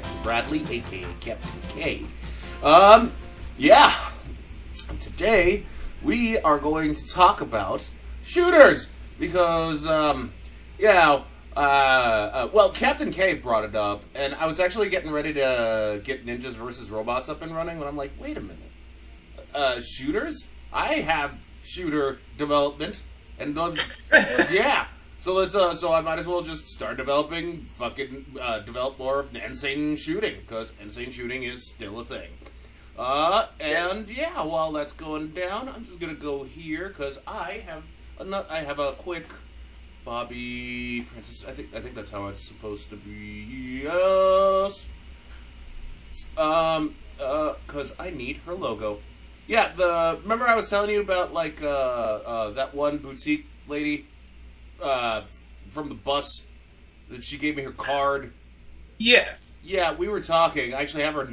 Captain Bradley, aka Captain K. Yeah. And today we are going to talk about shooters because, well, Captain K brought it up, and I was actually getting ready to get Ninjas vs. Robots up and running when I'm like, wait a minute, shooters? I have shooter development, and yeah. So let's. So I might as well just start developing, develop more of insane shooting, because insane shooting is still a thing. And yeah, while that's going down, I'm just gonna go here because I have a quick Bobby Francis. I think that's how it's supposed to be. Yes. Because I need her logo. Yeah, remember I was telling you about that one boutique lady from the bus that she gave me her card. Yes. Yeah, we were talking. I actually have her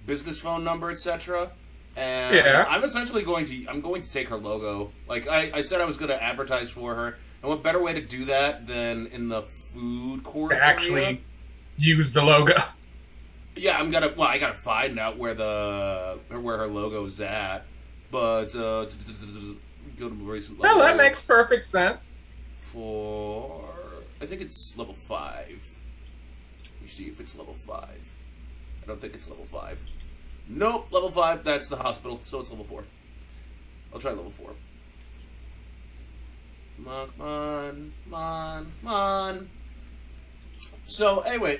business phone number, etc. And yeah. I'm essentially going to take her logo. Like I said I was going to advertise for her. And what better way to do that than in the food court area? Actually use the logo. Yeah, I gotta find out where her logo's at. But go to recent No, that makes perfect sense. I think it's level 5. Let me see if it's level 5. I don't think it's level 5. Nope, level 5, that's the hospital, so it's level 4. I'll try level 4. Come on. So, anyway,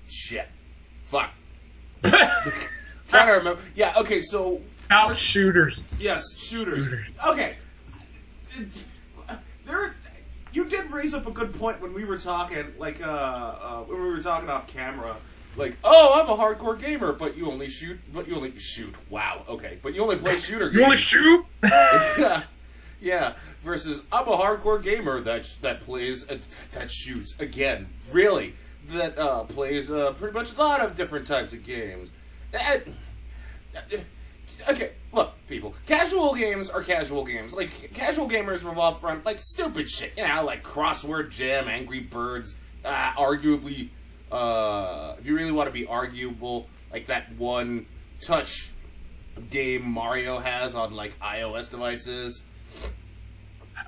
shit. Fuck. Trying to remember. Yeah, okay, so... Out shooters. Yes, shooters. Okay. You did raise up a good point when we were talking, when we were talking off camera. Like, oh, I'm a hardcore gamer, but you only shoot. Wow, okay. But you only play shooter games. You only shoot? Yeah. Versus, I'm a hardcore gamer that plays, that shoots. Again, really. That plays pretty much a lot of different types of games. Okay, look, people. Casual games are casual games. Like, casual gamers revolve around, stupid shit. You know, like Crossword Jam, Angry Birds, arguably, if you really want to be arguable, like that one touch game Mario has on, iOS devices.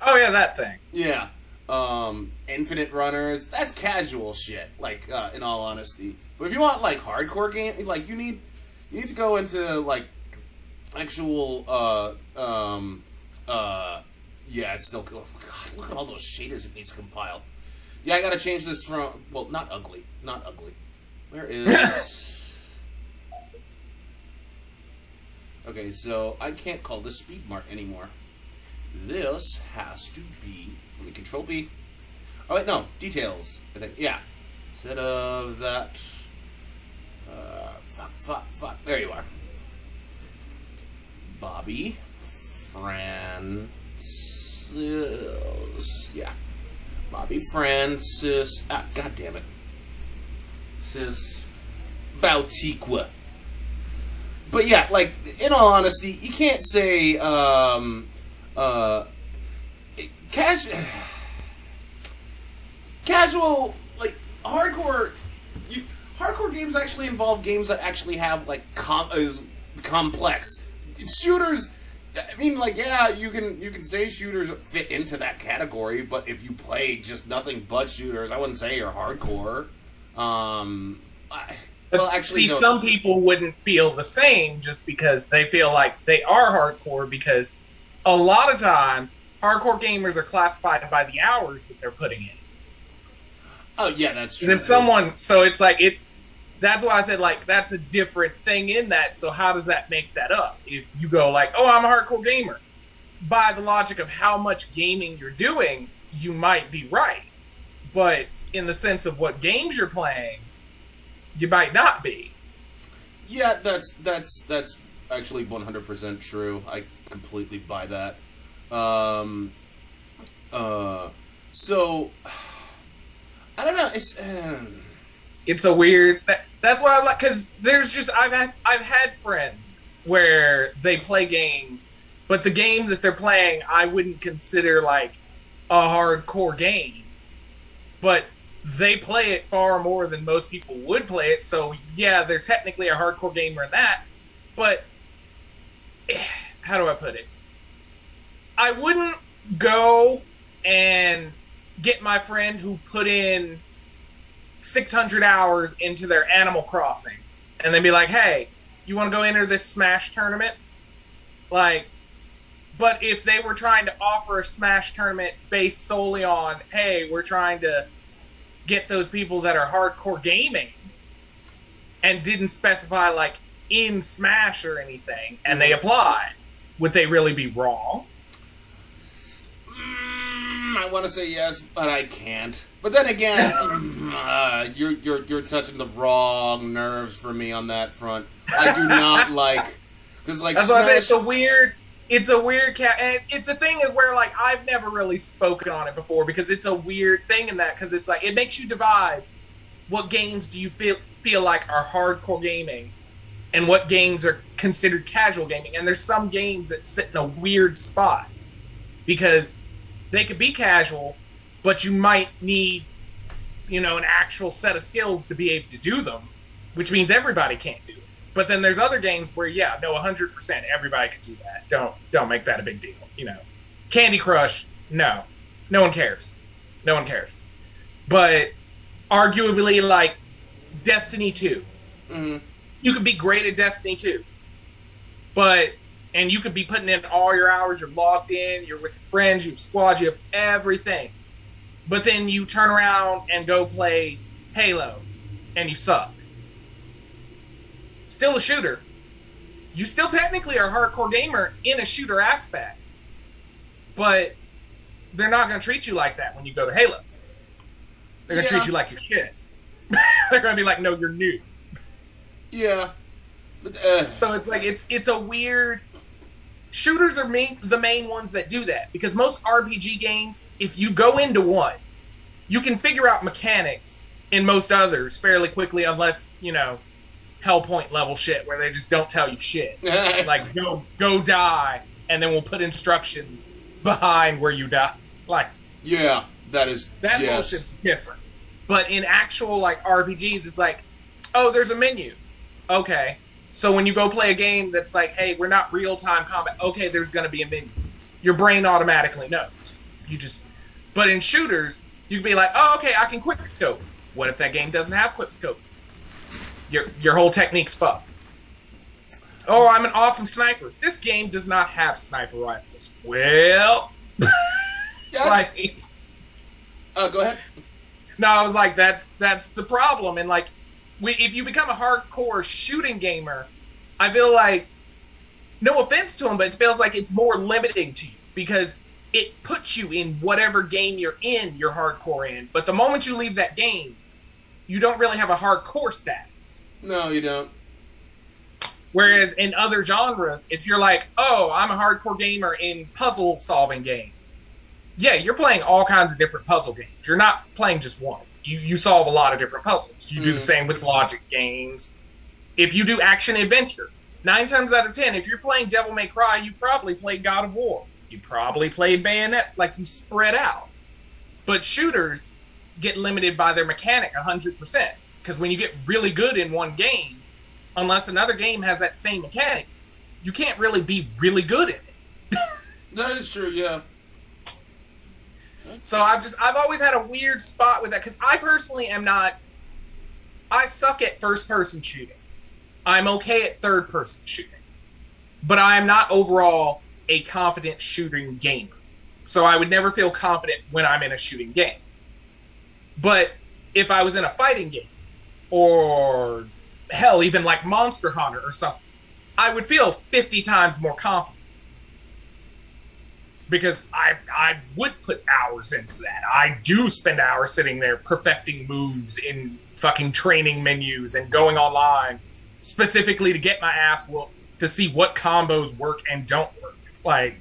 Oh, yeah, that thing. Yeah. Infinite Runners. That's casual shit, in all honesty. But if you want, hardcore game, you need to go into, actual, yeah, it's still, oh God, look at all those shaders it needs to compile. Yeah, I gotta change this from, well, not ugly. Where is... Okay, so I can't call this Speed Mart anymore. This has to be, let me control B. Oh wait, no, details, I think, yeah. Instead of that, fuck, there you are. Bobby Francis. Yeah. Bobby Francis. God damn it. Sis Bautiqua. But yeah, in all honesty, you can't say, casual, hardcore. Hardcore games actually involve games that actually have, complex. Shooters, I mean, yeah, you can say shooters fit into that category, but if you play just nothing but shooters, I wouldn't say you're hardcore. Some people wouldn't feel the same just because they feel like they are hardcore, because a lot of times hardcore gamers are classified by the hours that they're putting in. Oh yeah, that's true. And if that's why I said, that's a different thing in that. So how does that make that up? If you go oh, I'm a hardcore gamer, by the logic of how much gaming you're doing, you might be right. But in the sense of what games you're playing, you might not be. Yeah, that's actually 100% true. I completely buy that. So I don't know. It's a weird. That's why I'm because there's just I've had friends where they play games, but the game that they're playing I wouldn't consider a hardcore game, but they play it far more than most people would play it. So yeah, they're technically a hardcore gamer in that. But how do I put it? I wouldn't go and get my friend who put in 600 hours into their Animal Crossing and then be like, hey, you want to go enter this Smash tournament? Like, but if they were trying to offer a Smash tournament based solely on, hey, we're trying to get those people that are hardcore gaming and didn't specify like in Smash or anything, and they applied, would they really be wrong? I want to say yes, but I can't. But then again, you're touching the wrong nerves for me on that front. I do not like, because like that's Smash... why I say it's a weird and it's a thing where like I've never really spoken on it before because it's a weird thing in that because it's like it makes you divide what games do you feel like are hardcore gaming and what games are considered casual gaming, and there's some games that sit in a weird spot because they could be casual, but you might need, an actual set of skills to be able to do them, which means everybody can't do it. But then there's other games where, 100% everybody can do that. Don't make that a big deal. Candy Crush, no one cares. No one cares. But arguably, like Destiny 2, you could be great at Destiny 2, and you could be putting in all your hours, you're logged in, you're with your friends, you have squads, you have everything. But then you turn around and go play Halo, and you suck. Still a shooter. You still technically are a hardcore gamer in a shooter aspect. But they're not going to treat you like that when you go to Halo. They're going to treat you like you're shit. They're going to be like, no, you're new. Yeah. But, So it's like, it's a weird... Shooters are the main ones that do that. Because most RPG games, if you go into one, you can figure out mechanics in most others fairly quickly unless, Hellpoint level shit where they just don't tell you shit. Like, go die, and then we'll put instructions behind where you die. Like, yeah, that bullshit's different. But in actual like RPGs, it's like, oh, there's a menu. Okay. So when you go play a game that's like, hey, we're not real-time combat, okay, there's gonna be a menu. Your brain automatically knows. But in shooters, you can be like, oh, okay, I can quick scope. What if that game doesn't have quick scope? Your whole technique's fucked. Oh, I'm an awesome sniper. This game does not have sniper rifles. Well, yes. Go ahead. No, I was like, that's the problem. And like, if you become a hardcore shooting gamer, I feel like, no offense to them, but it feels like it's more limiting to you because it puts you in whatever game you're hardcore in. But the moment you leave that game, you don't really have a hardcore status. No, you don't. Whereas in other genres, if you're like, oh, I'm a hardcore gamer in puzzle-solving games, yeah, you're playing all kinds of different puzzle games. You're not playing just one. You solve a lot of different puzzles. You do the same with logic games. If you do action-adventure, 9 times out of 10, if you're playing Devil May Cry, you probably played God of War. You probably played Bayonet, like you spread out. But shooters get limited by their mechanic 100%. Because when you get really good in one game, unless another game has that same mechanics, you can't really be really good in it. That is true, yeah. So I've always had a weird spot with that, because I personally am not... I suck at first-person shooting. I'm okay at third-person shooting. But I am not overall a confident shooting gamer. So I would never feel confident when I'm in a shooting game. But if I was in a fighting game, or hell, even like Monster Hunter or something, I would feel 50 times more confident. Because I would put hours into that. I do spend hours sitting there perfecting moves in fucking training menus and going online specifically to get my ass whooped to see what combos work and don't work. Like,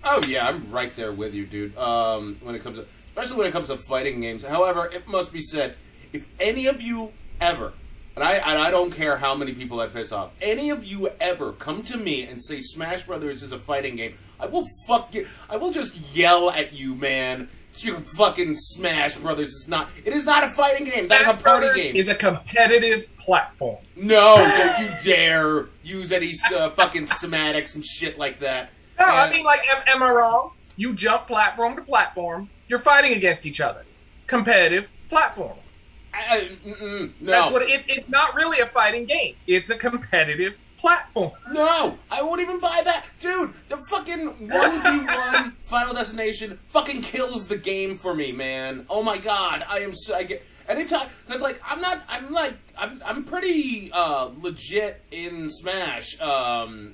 oh yeah, I'm right there with you, dude. Especially when it comes to fighting games. However, it must be said, if any of you ever, and I don't care how many people I piss off, any of you ever come to me and say Smash Brothers is a fighting game, I will fuck you. I will just yell at you, man, Your fucking Smash Brothers is not. It is not a fighting game. That is a party game. Is a competitive platform. No, don't you dare use any fucking semantics and shit like that. No, I mean, like, am I wrong? You jump platform to platform. You're fighting against each other. Competitive platform. No. That's what it is. It's not really a fighting game. It's a competitive platform. No, I won't even buy that, dude. The fucking 1v1 Final Destination fucking kills the game for me, man. Oh my god, I get anytime because like I'm pretty legit in Smash,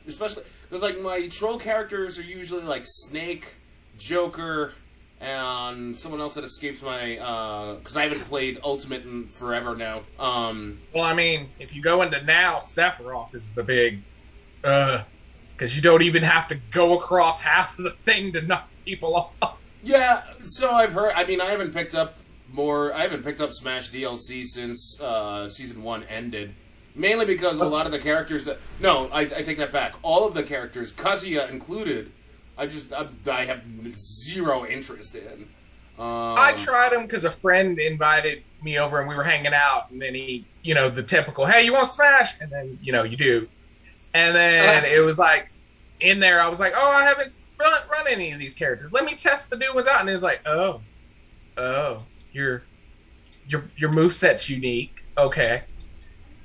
especially because like my troll characters are usually like Snake, Joker, and someone else that escapes my because I haven't played Ultimate in forever now. Well, I mean, if you go into now, Sephiroth is the big because you don't even have to go across half of the thing to knock people off. Yeah, so I've heard. I mean, I haven't picked up Smash DLC since Season 1 ended. Mainly because a lot of the characters that... No, I take that back. All of the characters, Kazuya included, I have zero interest in. I tried them because a friend invited me over and we were hanging out, and then he, the typical, hey, you want Smash? And then, you do. And then it was like, in there, I was like, oh, I haven't run any of these characters. Let me test the new ones out. And it was like, oh, your moveset's unique. Okay.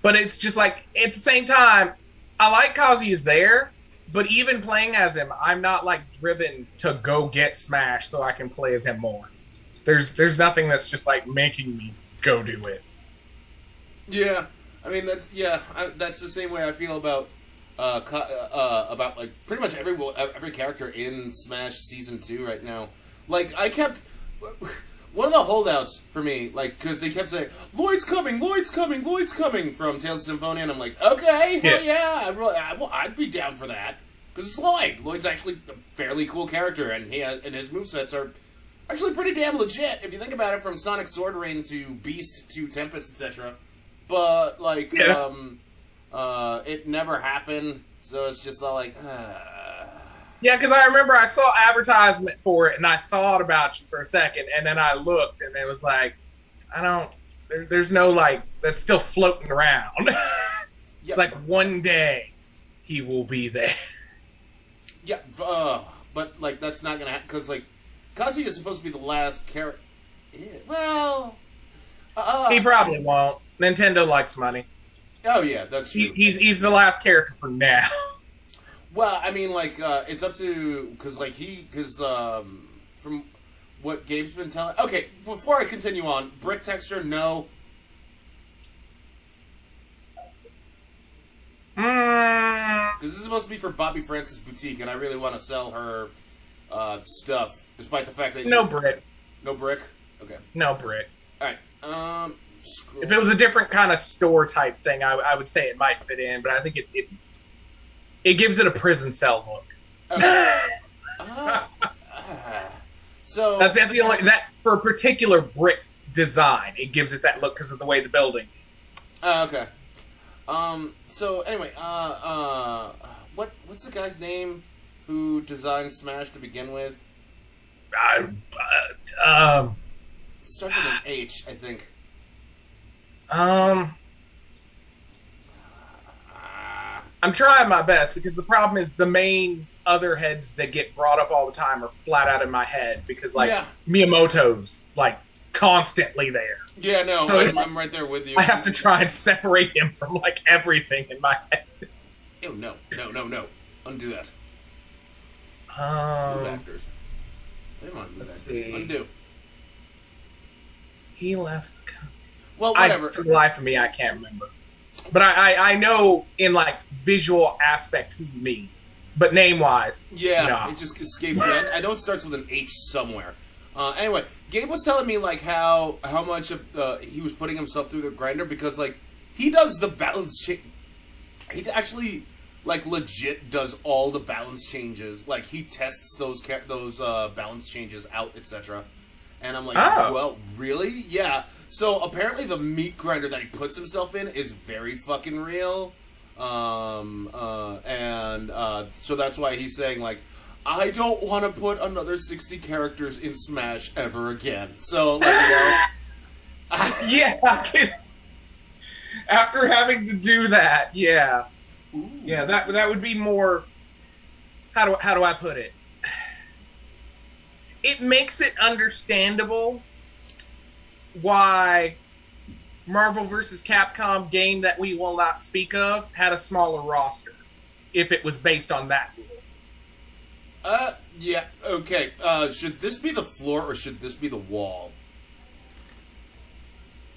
But it's just like, at the same time, I like Kazuya's there, but even playing as him, I'm not like driven to go get Smash so I can play as him more. There's nothing that's just like making me go do it. Yeah, I mean that's the same way I feel about like pretty much every character in Smash Season 2 right now. Like I kept. One of the holdouts for me, like, because they kept saying, Lloyd's coming from Tales of Symphonia, and I'm like, okay, hell yeah, I'd be down for that. Because it's Lloyd. Lloyd's actually a fairly cool character, and and his movesets are actually pretty damn legit, if you think about it, from Sonic Sword Rain to Beast to Tempest, etc. But, like, it never happened, so it's just all like, Yeah, because I remember I saw advertisement for it, and I thought about you for a second, and then I looked, and it was like, there's no, like, that's still floating around. It's like, one day, he will be there. Yeah, but, like, that's not going to happen, because, like, Kazuya is supposed to be the last character. Well, he probably won't. Nintendo likes money. Oh, yeah, that's true. He's the last character for now. Well, I mean, like, it's up to... Because, like, from what Gabe's been telling... Okay, before I continue on, brick texture, no. Because this is supposed to be for Bobby Francis Boutique, and I really want to sell her stuff, despite the fact that... No brick. No brick? Okay. No brick. Alright, if it was a different kind of store-type thing, I would say it might fit in, but I think it gives it a prison cell look. Okay. So that's the only that for a particular brick design, it gives it that look because of the way the building is. Okay. So anyway, what's the guy's name who designed Smash to begin with? It starts with an H, I think. I'm trying my best because the problem is the main other heads that get brought up all the time are flat out in my head because Miyamoto's like constantly there. Yeah, no, so I'm right there with you. I have to try and separate him from like everything in my head. Ew, no. Undo that. Move actors. Let's see. Undo. He left. Well, whatever. For the life of me, I can't remember. But I know in like visual aspect who you mean, but name wise, yeah, it just escapes me. I know it starts with an H somewhere. Anyway, Gabe was telling me like how much of he was putting himself through the grinder because like he does the balance change. He actually like legit does all the balance changes. Like he tests those balance changes out, etc. And I'm like, well, really? Yeah. So apparently the meat grinder that he puts himself in is very fucking real. So that's why he's saying like, I don't want to put another 60 characters in Smash ever again. So, like, Yeah. After having to do that, yeah. Ooh. Yeah, that would be more... How do I put it? It makes it understandable why Marvel vs. Capcom game that we will not speak of had a smaller roster if it was based on that rule. Yeah, okay. Should this be the floor or should this be the wall?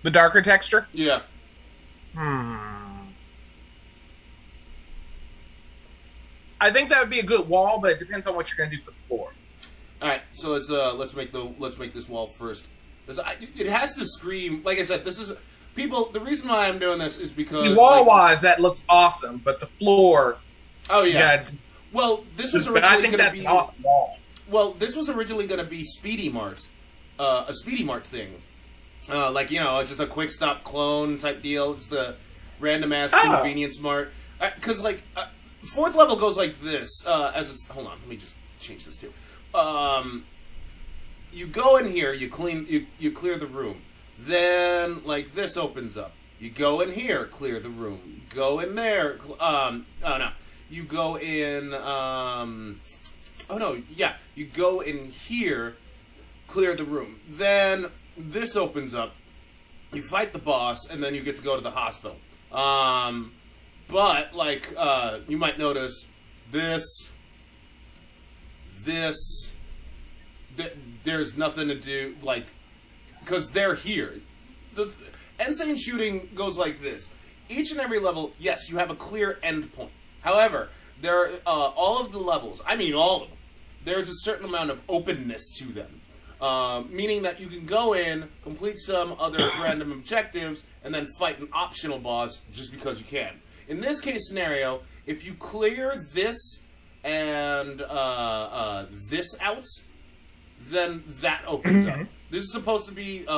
The darker texture? Yeah. I think that would be a good wall, but it depends on what you're going to do for the floor. All right, so let's make this wall first. It has to scream. Like I said, this is people. The reason why I'm doing this is because Wall-wise, that looks awesome, but the floor. Oh yeah. God, well, this was but I originally think going to that's be an awesome wall. Well, this was originally going to be Speedy Mart, a Speedy Mart thing, like just a quick stop clone type deal. It's the random ass convenience mart because fourth level goes like this. As it's hold on, let me just change this too. You go in here, you clear the room. Then, like, this opens up. You go in here, clear the room. You go in there, You go in, you go in here, clear the room. Then, this opens up. You fight the boss, and then you get to go to the hospital. But, you might notice there's nothing to do, because they're here. The Insane Shooting goes like this. Each and every level, yes, you have a clear end point. However, there are, all of the levels, I mean all of them, there's a certain amount of openness to them. Meaning that you can go in, complete some other random objectives, and then fight an optional boss just because you can. In this case scenario, if you clear this and this out, then that opens up. This is supposed to be this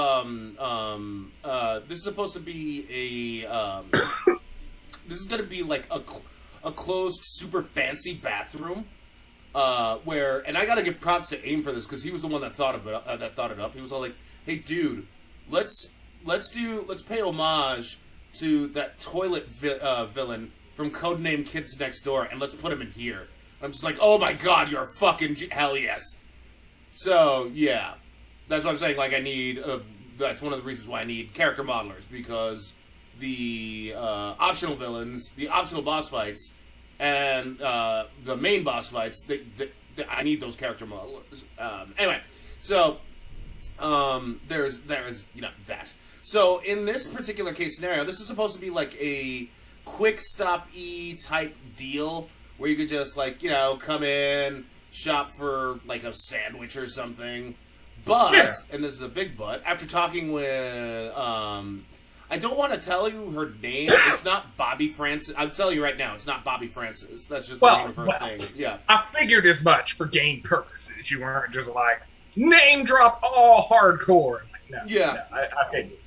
is going to be like a closed, super fancy bathroom. Where, and I gotta give props to AIM for this because he was the one that thought it up. He was all like, "Hey, dude, let's pay homage to that toilet villain from Codename Kids Next Door, and let's put him in here." I'm just like, "Oh my god, you're a fucking hell yes!" So yeah, that's what I'm saying. Like, that's one of the reasons why I need character modelers, because the optional villains, the optional boss fights, and the main boss fights, I need those character modelers. Anyway, so there's that. So in this particular case scenario, this is supposed to be like a quick stop-y type deal where you could just come in, shop for like a sandwich or something. But, and this is a big but, after talking with I don't want to tell you her name. It's not Bobby Francis. I'll tell you right now, it's not Bobby Francis. That's just the name of her thing. Yeah. I figured as much for game purposes. You weren't just like, name drop all hardcore. Like, no, yeah. No, I figured.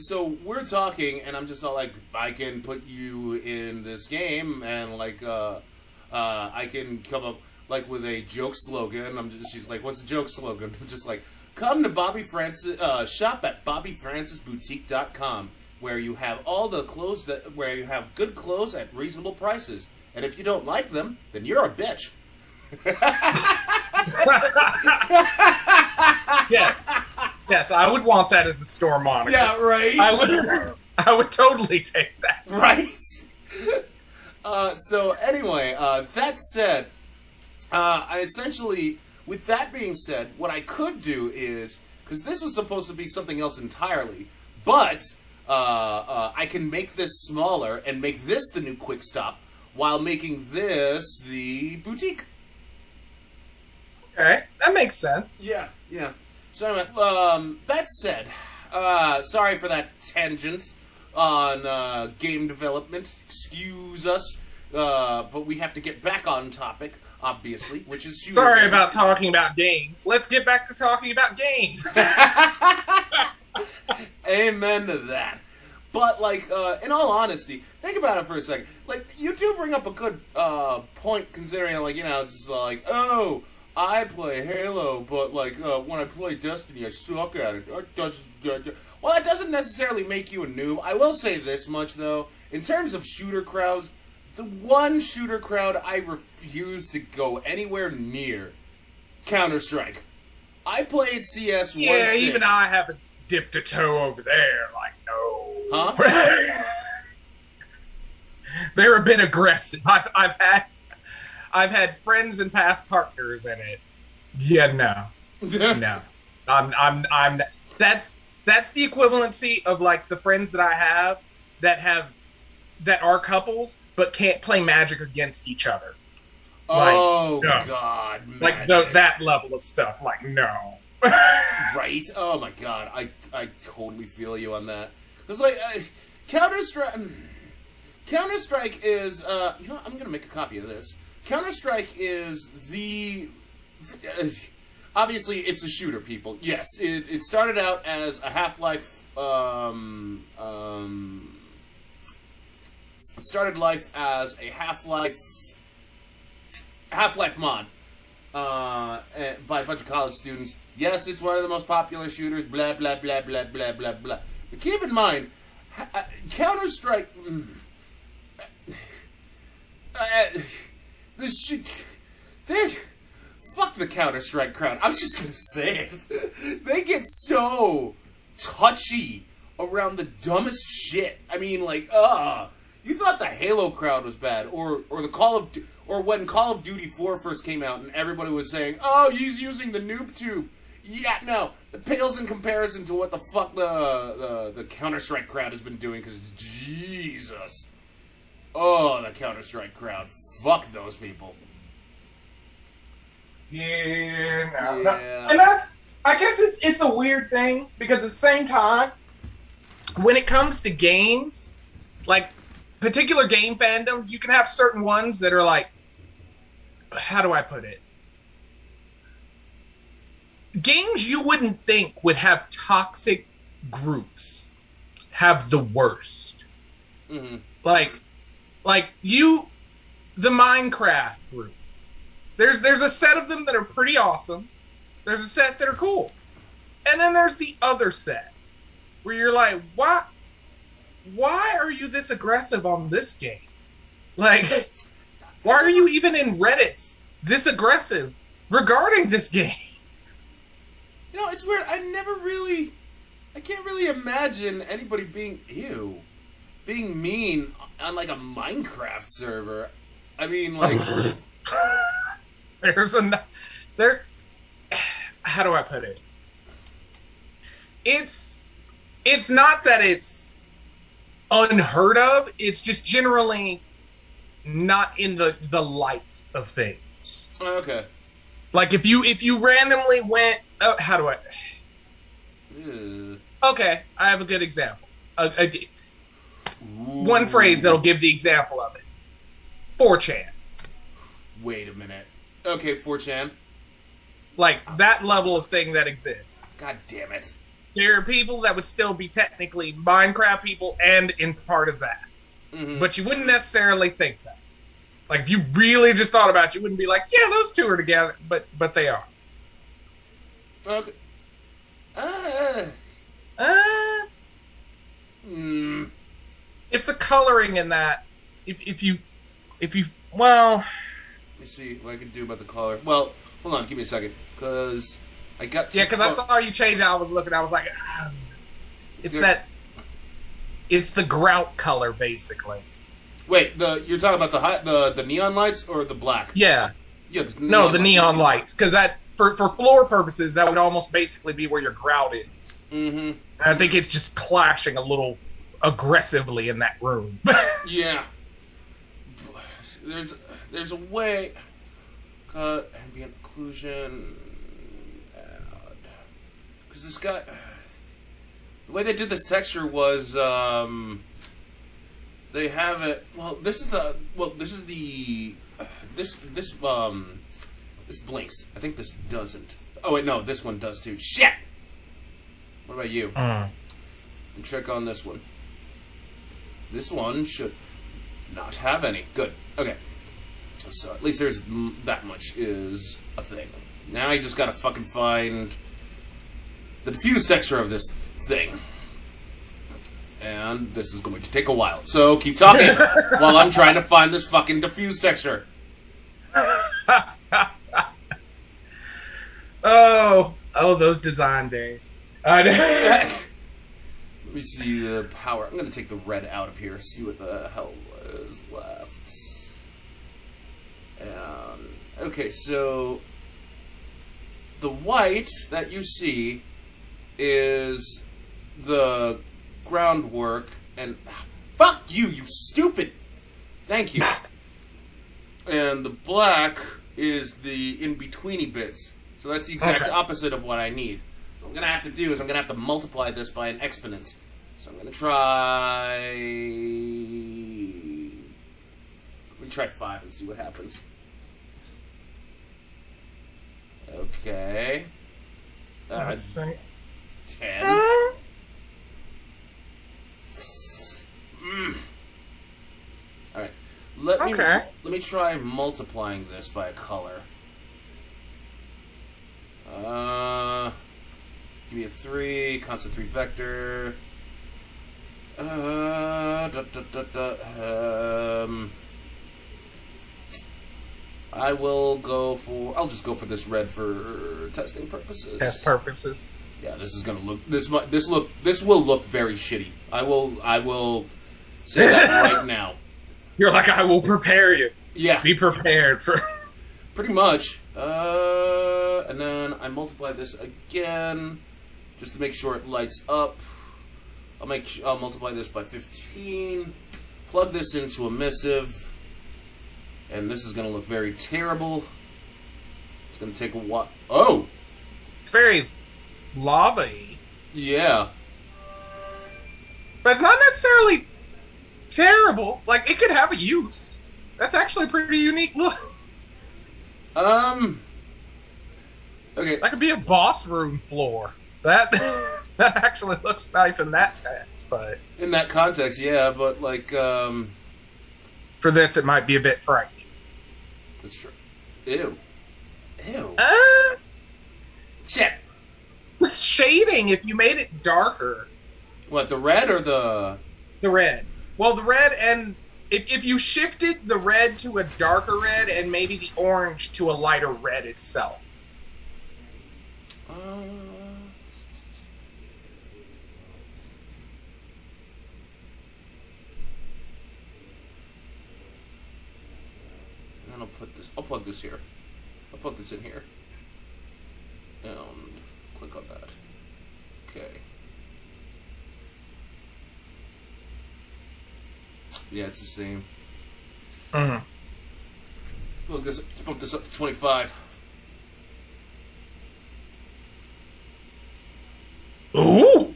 So we're talking, and I'm just all like, I can put you in this game, and I can come up with a joke slogan. She's like, what's the joke slogan? I'm just like, come to Bobby Francis, shop at BobbyFrancisBoutique.com, where you have all the clothes where you have good clothes at reasonable prices. And if you don't like them, then you're a bitch. Yes, I would want that as a store moniker. Yeah, right. I would totally take that. Right. So anyway, that said, I essentially. With that being said, what I could do is, because this was supposed to be something else entirely, but I can make this smaller and make this the new Quick Stop while making this the boutique. Okay, that makes sense. Yeah. So anyway, that said, sorry for that tangent on game development. Excuse us, but we have to get back on topic. Obviously, which is shooting sorry games. About talking about games. Let's get back to talking about games. Amen to that. But, like, in all honesty, think about it for a second. Like, you do bring up a good point, considering, like, you know, it's just like, oh, I play Halo, but, like, when I play Destiny, I suck at it. Well, that doesn't necessarily make you a noob. I will say this much, though. In terms of shooter crowds, the one shooter crowd I refuse to go anywhere near, Counter-Strike. I played CS 1.6. Yeah, even I haven't dipped a toe over there. Like, no. Huh? They're a bit aggressive. I've had friends and past partners in it. Yeah, no. No. I'm that's the equivalency of like the friends that I have that are couples but can't play Magic against each other. Oh, like, no. God. Like that level of stuff. Like, no. Right? Oh, my God. I totally feel you on that. It's like, Counter-Strike is, you know, I'm going to make a copy of this. Counter-Strike is the... obviously, it's a shooter, people. Yes, it started out as a Half-Life, it started life as a Half-Life mod by a bunch of college students. Yes, it's one of the most popular shooters, blah, blah, blah, blah, blah, blah, blah. But keep in mind, Counter-Strike... fuck the Counter-Strike crowd. I was just gonna say it. They get so touchy around the dumbest shit. I mean, like, you thought the Halo crowd was bad, or the or when Call of Duty 4 first came out and everybody was saying, oh, he's using the noob tube. Yeah, no, it pales in comparison to what the fuck the Counter-Strike crowd has been doing, because Jesus. Oh, the Counter-Strike crowd. Fuck those people. Yeah, no. Yeah. And I guess it's a weird thing, because at the same time, when it comes to games, like particular game fandoms, you can have certain ones that are like, how do I put it? Games you wouldn't think would have toxic groups have the worst. Mm-hmm. Like the Minecraft group. There's a set of them that are pretty awesome. There's a set that are cool. And then there's the other set where you're like, why are you this aggressive on this game? Like, why are you even in Reddits this aggressive regarding this game? You know, it's weird. I can't really imagine anybody being mean on like a Minecraft server. I mean, like, there's how do I put it? It's not that it's unheard of. It's just generally not in the light of things. okay. Like if you randomly went, how do I? Okay, I have a good example. One phrase that'll give the example of it. 4chan. Wait a minute. Okay, 4chan. Like that level of thing that exists. God damn it. There are people that would still be technically Minecraft people and in part of that. Mm-hmm. But you wouldn't necessarily think that. Like if you really just thought about it, you wouldn't be like, yeah, those two are together, but they are. Okay. If the coloring in that, if you, well, let me see what I can do about the color. Well, hold on, give me a second, because I got. Yeah, because I saw you change. I was looking. I was like, it's the grout color, basically. Wait, you're talking about the neon lights or the black? Yeah. Yeah. The neon lights, because that for floor purposes, that would almost basically be where your grout is. Mm-hmm. I think it's just clashing a little aggressively in that room. Yeah. There's a way. Cut ambient occlusion. Because this guy, the way they did this texture was they have it. This blinks. I think this doesn't. Oh wait, no, this one does too. Shit. What about you? And check on this one. This one should not have any. Good. Okay. So at least there's that much is a thing. Now I just gotta fucking find the diffuse texture of this thing. And this is going to take a while. So keep talking while I'm trying to find this fucking diffuse texture. Oh, those design days. Let me see the power. I'm going to take the red out of here, see what the hell is left. And, okay, so the white that you see is the groundwork, and fuck you, you stupid! Thank you. And the black is the in-betweeny bits. So that's the exact opposite of what I need. What I'm going to have to do is I'm going to have to multiply this by an exponent. So I'm going to try... Let me try 5 and see what happens. Okay. 10. Alright. Let me try multiplying this by a color. Give me a 3, constant 3 vector. I'll just go for this red for testing purposes. Test purposes. Yeah, this is gonna look. This will look very shitty. I will say that right now. You're like, I will prepare you. Yeah, be prepared for. Pretty much. And then I multiply this again, just to make sure it lights up. I'll multiply this by 15. Plug this into emissive, and this is gonna look very terrible. It's gonna take a while. Oh, it's very lava-y. Yeah. But it's not necessarily terrible. Like, it could have a use. That's actually a pretty unique look. Okay. That could be a boss room floor. That that actually looks nice in that text, but... In that context, yeah, but, like, For this, it might be a bit frightening. That's true. Ew. Shit. With shading, if you made it darker... What, the red or the... The red. Well, the red, and if you shifted the red to a darker red and maybe the orange to a lighter red itself. And then I'll plug this here. I'll plug this in here. And click on that. Okay. Yeah, it's the same. Let's bump this up to 25. Ooh!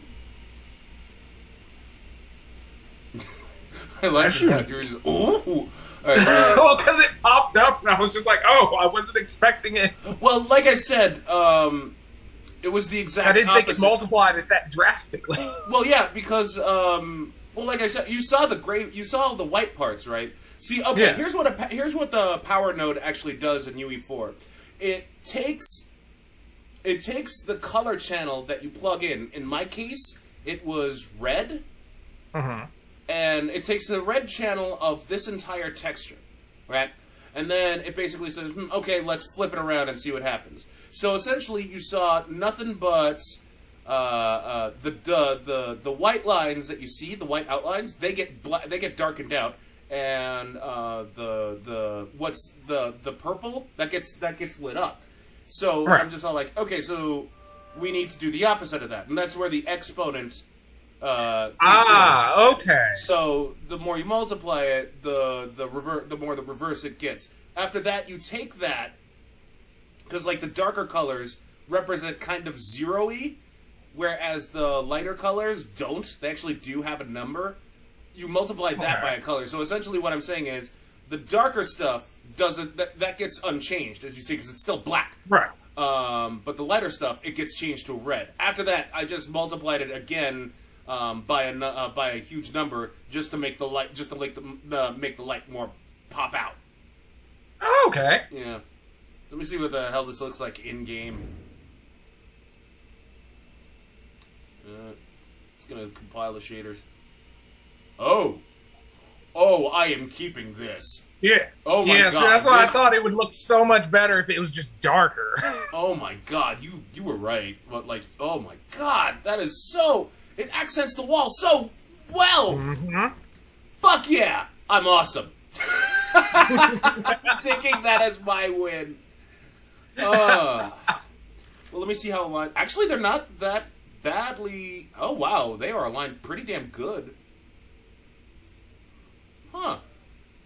I like that. You're just, ooh! All right, well, because it popped up, and I was just like, oh, I wasn't expecting it. Well, like I said, it was the exact I didn't opposite. think it multiplied it that drastically. Well, yeah, because, well, like I said, you saw the white parts, right? See, okay, yeah. here's what the power node actually does in UE4. It takes the color channel that you plug in. In my case, it was red. And it takes the red channel of this entire texture, right? And then it basically says, okay, let's flip it around and see what happens. So essentially, you saw nothing but the white lines that you see, the white outlines, they get darkened out, and the purple that gets lit up. So right. I'm just all like, okay, so we need to do the opposite of that, and that's where the exponent. Okay. So the more you multiply it, the more the reverse it gets. After that, you take that, because like the darker colors represent kind of zero-y, whereas the lighter colors don't. They actually do have a number. You multiply that by a color. So essentially, what I'm saying is the darker stuff doesn't. That gets unchanged, as you see, because it's still black. Right. But the lighter stuff, it gets changed to a red. After that, I just multiplied it again by a huge number just to make the light make the light more pop out. Oh, okay. Yeah. So let me see what the hell this looks like in game. It's gonna compile the shaders. Oh, I am keeping this. Yeah. Oh my god. So that's why I thought it would look so much better if it was just darker. Oh my god, you were right. But like, oh my god, that is so. It accents the wall so well. Mm-hmm. Fuck yeah, I'm awesome. Taking that as my win. Well, let me see how aligned. Actually, they're not that badly. Oh wow, they are aligned pretty damn good. Huh.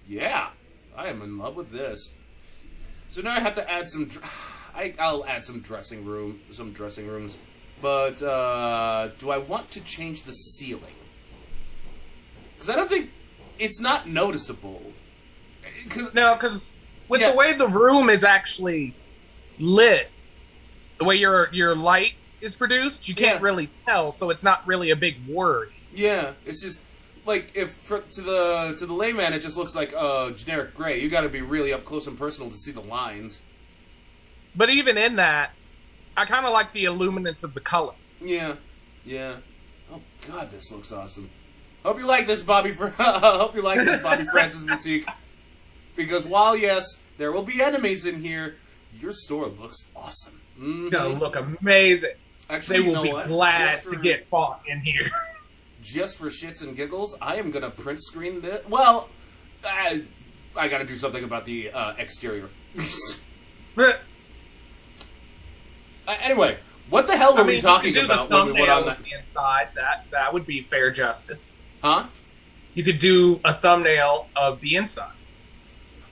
Yeah, I am in love with this. So now I have to add some. I'll add some dressing rooms. But do I want to change the ceiling? Because I don't think it's not noticeable. No, because with the way the room is actually lit, the way your light is produced, you can't really tell, so it's not really a big worry. Yeah, it's just like to the layman, it just looks like generic gray. You got to be really up close and personal to see the lines. But even in that, I kind of like the illuminance of the color. Yeah. Oh god, this looks awesome. Hope you like this, Bobby Francis boutique. Because while yes, there will be enemies in here, your store looks awesome. Mm-hmm. It's gonna look amazing. Actually, they will be glad to get fought in here. Just for shits and giggles, I am gonna print screen this. Well, I gotta do something about the exterior. Anyway, what the hell were we talking about when we went on that? Inside, that would be fair justice. Huh? You could do a thumbnail of the inside.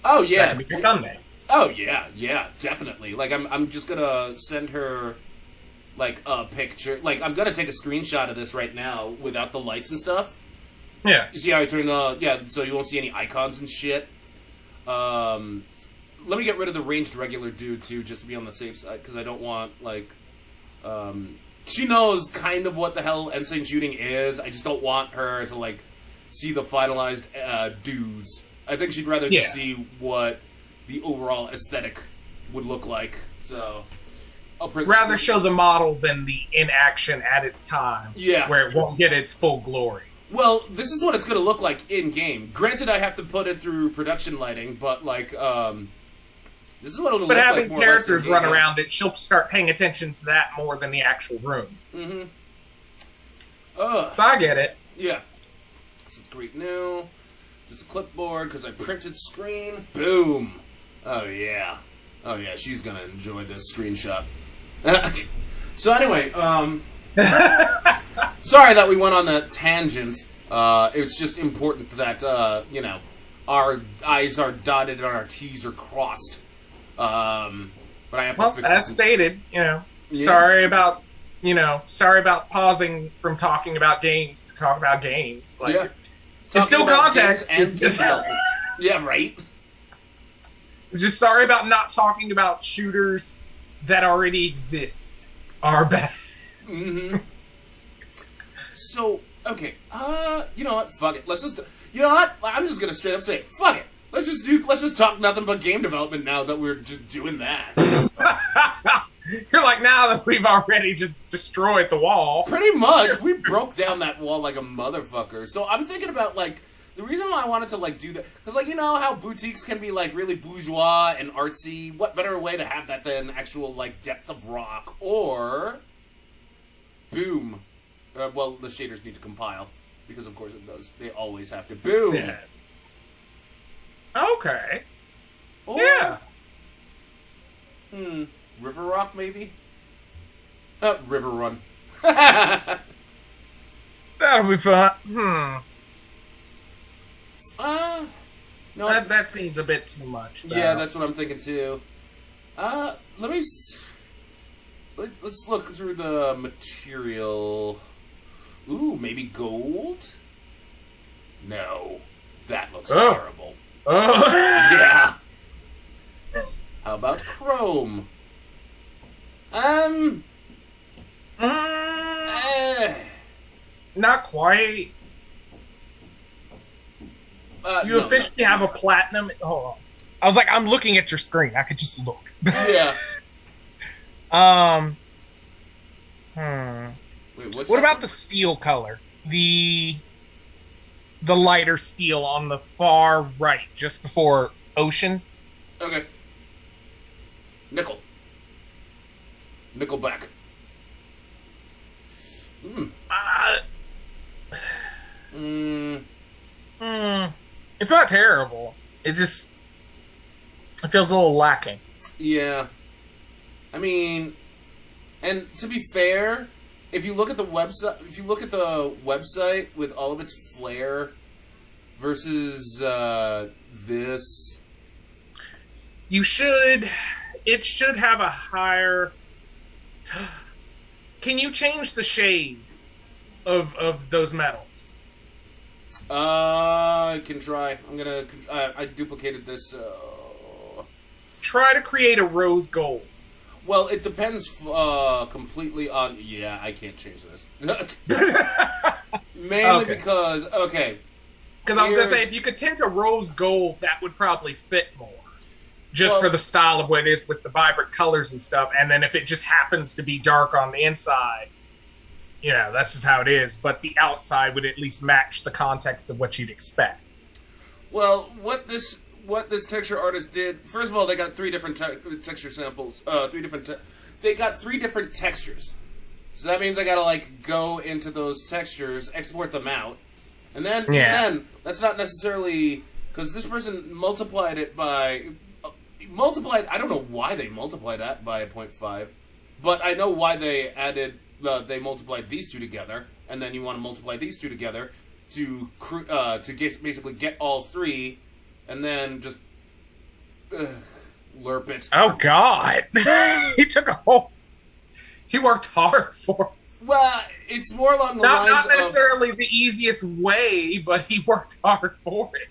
Oh yeah, that could be your thumbnail. Oh yeah, definitely. Like I'm just gonna send her like a picture. Like I'm gonna take a screenshot of this right now without the lights and stuff. Yeah. You see how I turn the so you won't see any icons and shit. Let me get rid of the ranged regular dude too, just to be on the safe side, because I don't want like. She knows kind of what the hell insane shooting is. I just don't want her to like see the finalized dudes. I think she'd rather just see what the overall aesthetic would look like. So I'll rather show the model than the in action at its time. Yeah, where it won't get its full glory. Well, this is what it's going to look like in game. Granted, I have to put it through production lighting, but like, this is what it'll look like. But having characters run around it, she'll start paying attention to that more than the actual room. Mm-hmm. So I get it. Yeah. So it's great new. Just a clipboard because I printed screen. Boom. Oh yeah. She's gonna enjoy this screenshot. So anyway, sorry that we went on that tangent. It's just important that our I's are dotted and our T's are crossed. But I have to fix as stated, sorry about pausing from talking about games to talk about games. Like, it's still context. Yeah, right. It's just sorry about not talking about shooters that already exist. Are bad. Mm-hmm. So, okay, you know what? Fuck it. You know what? I'm just gonna straight up say, fuck it. Let's just talk nothing but game development now that we're just doing that. You're like, now that we've already just destroyed the wall. Pretty much. Sure. We broke down that wall like a motherfucker. So I'm thinking about, like, the reason why I wanted to, like, do that, because, like, you know how boutiques can be, like, really bourgeois and artsy? What better way to have that than actual, like, depth of rock? Or, boom. Well, the shaders need to compile, because of course it does. They always have to. Boom! Yeah. Okay. Or, yeah. River Rock, maybe? River Run. That'll be fun. No. That seems a bit too much, though. Yeah, that's what I'm thinking, too. Let's look through the material. Ooh, maybe gold? No. That looks terrible. Oh. Yeah. How about chrome? Not quite. You No, officially have a platinum. Hold on. I was like, I'm looking at your screen. I could just look. Yeah. Wait, What about the steel color? The lighter steel on the far right, just before ocean. Okay. Nickel. Nickelback. It's not terrible. It feels a little lacking. Yeah. I mean, and to be fair, if you look at the website with all of its flair versus this, it should have a higher. Can you change the shade of those metals? I can try. I duplicated this. Try to create a rose gold. Well, it depends completely on. Yeah, I can't change this. Mainly because Because I was gonna say, if you could tint a rose gold, that would probably fit more. Just for the style of what it is with the vibrant colors and stuff. And then if it just happens to be dark on the inside, that's just how it is. But the outside would at least match the context of what you'd expect. Well, what this texture artist did, first of all, they got 3 different texture samples. They got 3 different textures. So that means I gotta, go into those textures, export them out. And then, that's not necessarily... Because this person multiplied it by... I don't know why they multiplied that by 0.5, but I know why they added... they multiplied these 2 together, and then you want to multiply these 2 together to basically get all 3, and then just lerp it. Oh, God. He worked hard for it. Well, it's more along the lines Not necessarily the easiest way, but he worked hard for it.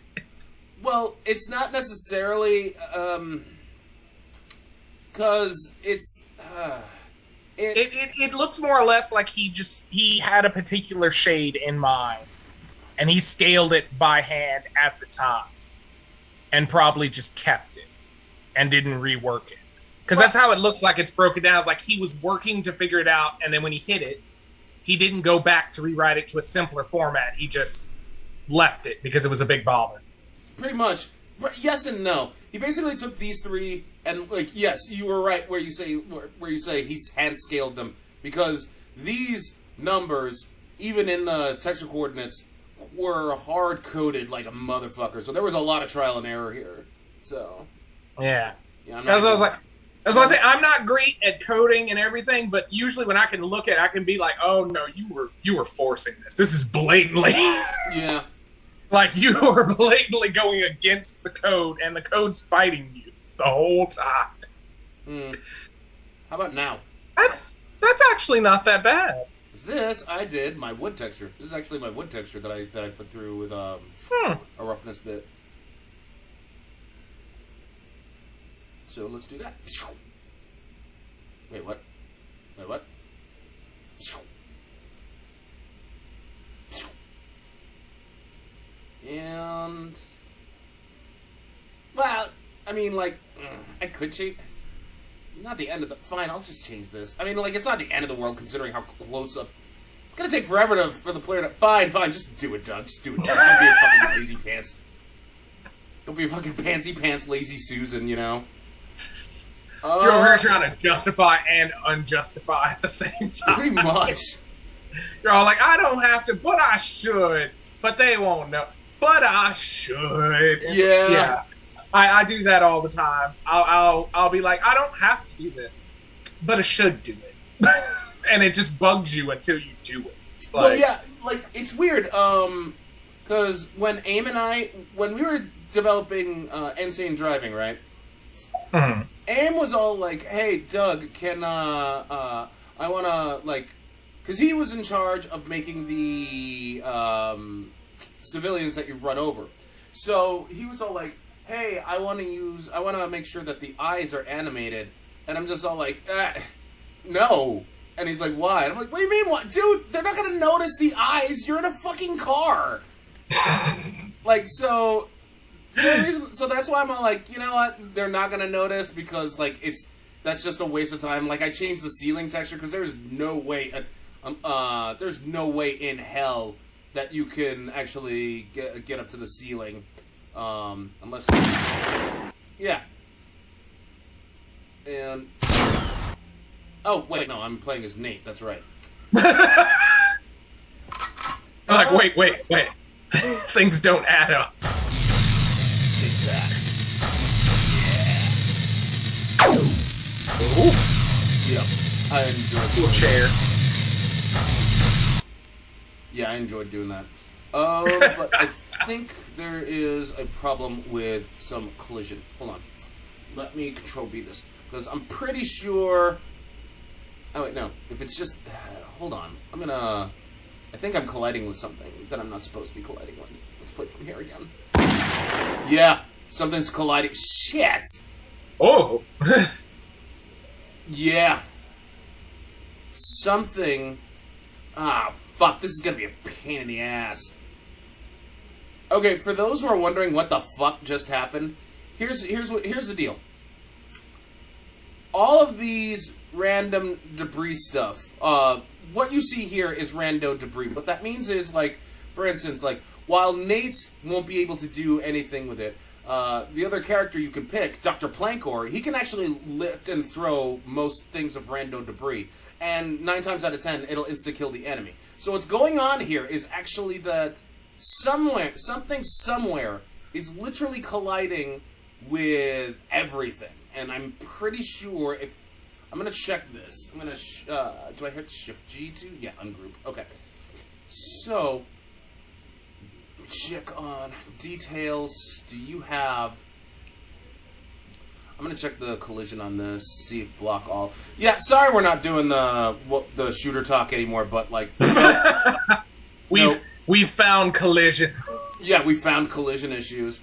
Well, it's not necessarily, because it's... It looks more or less like he had a particular shade in mind, and he scaled it by hand at the time, and probably just kept it, and didn't rework it. Because that's how it looks like it's broken down. It's like he was working to figure it out, and then when he hit it, he didn't go back to rewrite it to a simpler format. He just left it because it was a big bother. Pretty much. Yes and no. He basically took these 3 and, yes, you were right where you say he's hand-scaled them. Because these numbers, even in the texture coordinates, were hard-coded like a motherfucker. So there was a lot of trial and error here. So... Yeah. That's what I was saying, I'm not great at coding and everything, but usually when I can look at it, I can be like, oh, no, you were forcing this. This is blatantly... Yeah. Like, you are blatantly going against the code, and the code's fighting you the whole time. How about now? That's actually not that bad. This, I did my wood texture. This is actually my wood texture that I put through with a roughness bit. So let's do that. Wait, what? And... Well, I mean, I could change... Not the end of the... Fine, I'll just change this. I mean, it's not the end of the world considering how close up... It's gonna take forever for the player to... Fine, just do it, Doug. Just do it, Doug. Don't be a fucking lazy pants. Don't be a fucking pantsy pants lazy Susan, You're over here trying to justify and unjustify at the same time. Pretty much. You're all like, I don't have to, but I should. But they won't know. But I should. Yeah. I do that all the time. I'll be like, I don't have to do this, but I should do it. And it just bugs you until you do it. Well, yeah, it's weird, because when AIM and I, when we were developing Insane Driving, right? Mm-hmm. AIM was all like, hey, Doug, can, I want to, because he was in charge of making the civilians that you run over. So he was all like, hey, I want to make sure that the eyes are animated. And I'm just all like, no. And he's like, why? And I'm like, what do you mean, what? Dude, they're not gonna notice the eyes. You're in a fucking car. Like, so that's why I'm like, you know what? They're not gonna notice because, like, that's just a waste of time. Like, I changed the ceiling texture because there's no way in hell that you can actually get up to the ceiling, unless, yeah. And oh wait, no, I'm playing as Nate. That's right. I'm like, wait. Things don't add up. Take that. Yeah. Ooh. Yep. I enjoyed Cool chair. Yeah, I enjoyed doing that. But I think there is a problem with some collision. Hold on. Let me Control B this. Because I'm pretty sure... Oh, wait, no. If it's just... hold on. I think I'm colliding with something that I'm not supposed to be colliding with. Let's play from here again. Yeah, something's colliding. Shit! Oh! Yeah. Something... Ah, fuck. This is gonna be a pain in the ass. Okay, for those who are wondering what the fuck just happened, here's the deal. All of these random debris stuff, what you see here is rando debris. What that means is, like, for instance, like, while Nate won't be able to do anything with it, the other character you can pick, Dr. Plankor, he can actually lift and throw most things of rando debris. And 9 times out of 10, it'll insta-kill the enemy. So what's going on here is actually that something somewhere is literally colliding with everything. And I'm pretty sure if... I'm going to check this. I'm going to... do I hit Shift G to? Yeah, ungroup. Okay. So... check on details. Do you have... I'm going to check the collision on this. See if block all... Yeah, sorry we're not doing the shooter talk anymore, but, like... We've found collision. Yeah, we found collision issues.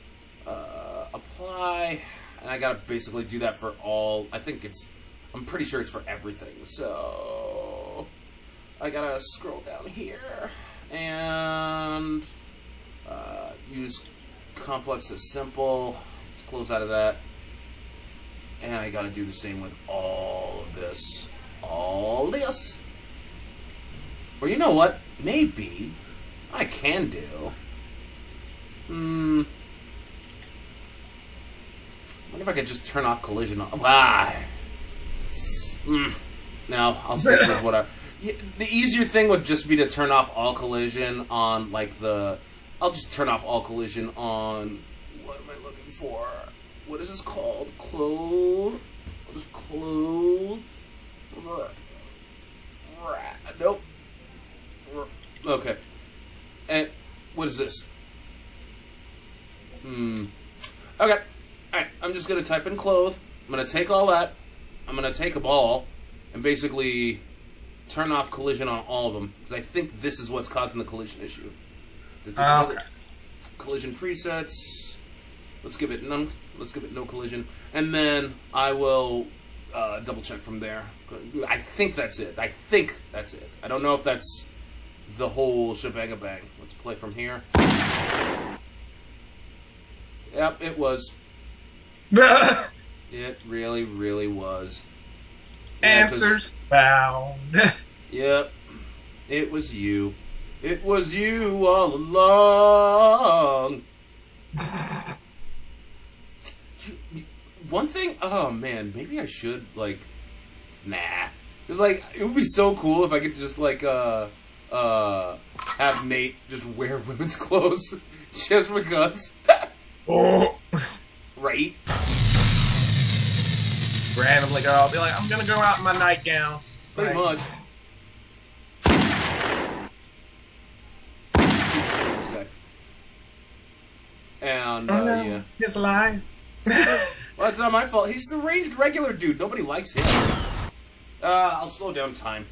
Apply... And I gotta basically do that for all... I'm pretty sure it's for everything. So... I gotta scroll down here. And... use complex as simple. Let's close out of that. And I gotta do the same with all of this. All this. Or you know what? Maybe I can do... I wonder if I could just turn off collision on... No, I'll stick with what the easier thing would just be to turn off all collision on, like, I'll just turn off all collision on... What am I looking for? What is this called? Clothes? What is clothes? Nope. Okay. And what is this? Okay. Alright, I'm just going to type in clothes. I'm going to take all that. I'm going to take a ball and basically turn off collision on all of them. Because I think this is what's causing the collision issue. Okay. Collision presets. Let's give it no collision. And then I will double check from there. I think that's it. I don't know if that's the whole shebang-a-bang. Let's play from here. Yep, it was. It really, really was. Yeah, Answers found. Yep. It was you. It was you all along. One thing, oh man, maybe I should, like, nah. It's like, it would be so cool if I could just, like, have Nate just wear women's clothes just because. Oh. Right? Just randomly go, I'll be like, I'm gonna go out in my nightgown. Pretty much. This guy. And, yeah. He's alive. Well, it's not my fault. He's the ranged regular dude. Nobody likes him. I'll slow down time.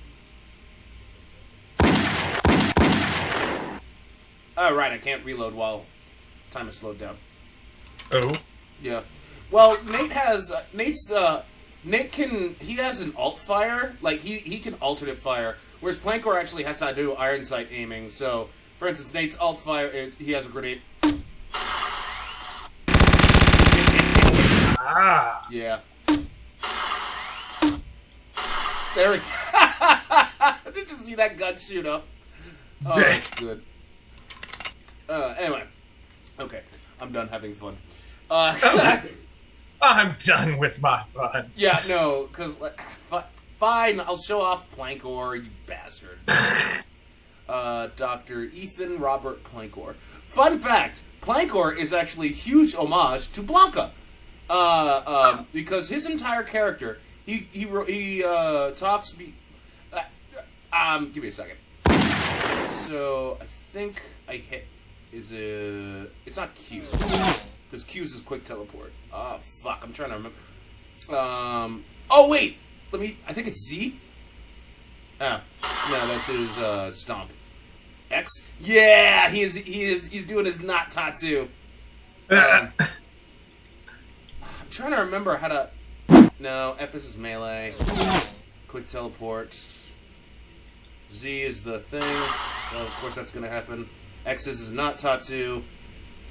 Oh, right, I can't reload while time is slowed down. Oh. Yeah. Well, Nate's Nick he has an alt fire, like he can alternate fire, whereas Plankor actually has to do iron sight aiming. So, for instance, Nate's alt fire, he has a grenade. Ah. Yeah. There we go. Did you see that gun shoot up? Oh, that's good. Anyway. Okay. I'm done having fun. I'm done with my fun. Yeah, no, because, fine, I'll show off Plankor, you bastard. Dr. Ethan Robert Plankor. Fun fact, Plankor is actually a huge homage to Blanca. Because his entire character, he talks... give me a second. So, I think I hit... It's not Q. Because Q's is quick teleport. Oh, fuck, I'm trying to remember. Oh, wait! I think it's Z? Oh, no, that's his, stomp. X? Yeah! He's doing his not Tatsu. I'm trying to remember how to... No, FPS is melee. Quick teleport. Z is the thing. Well, of course that's gonna happen. X is not Tatsu.